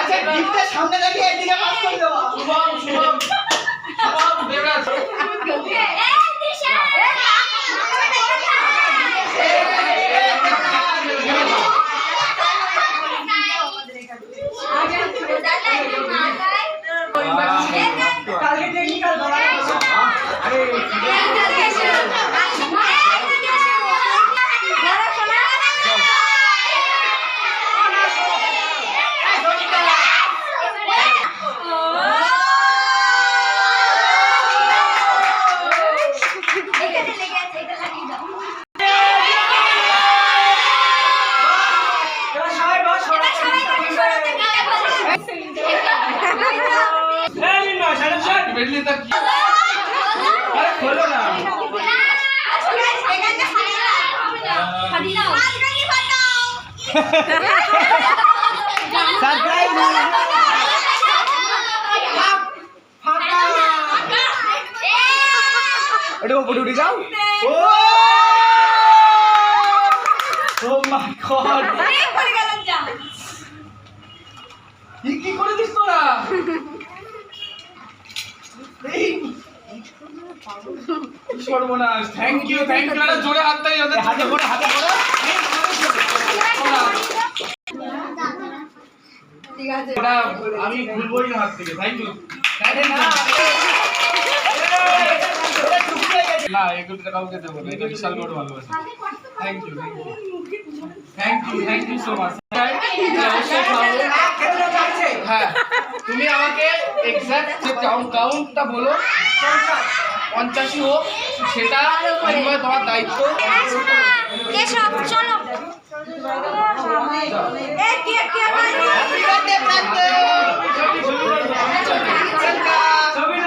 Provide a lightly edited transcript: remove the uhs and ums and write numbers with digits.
আচ্ছা গিফটের সামনে দাঁড়িয়ে এদিকে পাস করে দেওয়া। শুভম শুভম শুভম দেবরাজ কালকে টেকনিক্যাল ধরা আছে। আরে বেডলি তক আরে খোলো না। সারপ্রাইজ ফাটা এটা উপরে উঠে যাও। ও ও মাই গড কি করে দিস তোরা? সর্বনাশ। থ্যাংক ইউ একটা জোরে হাত তালি ওদের হাতে করে হাতে করে। ঠিক আছে এটা আমি ভুলবই না হাত থেকে। থ্যাংক ইউ না এগুলো কাউকে দেবো না, এটা বিশাল বড় ভালোবাসা। Thank you thank you so much. হ্যাঁ তুমি আমাকে এক্সাক্ট যে কাউন্টটা বলো 50 হোক সেটা তোমার দায়িত্ব। চলো ছবি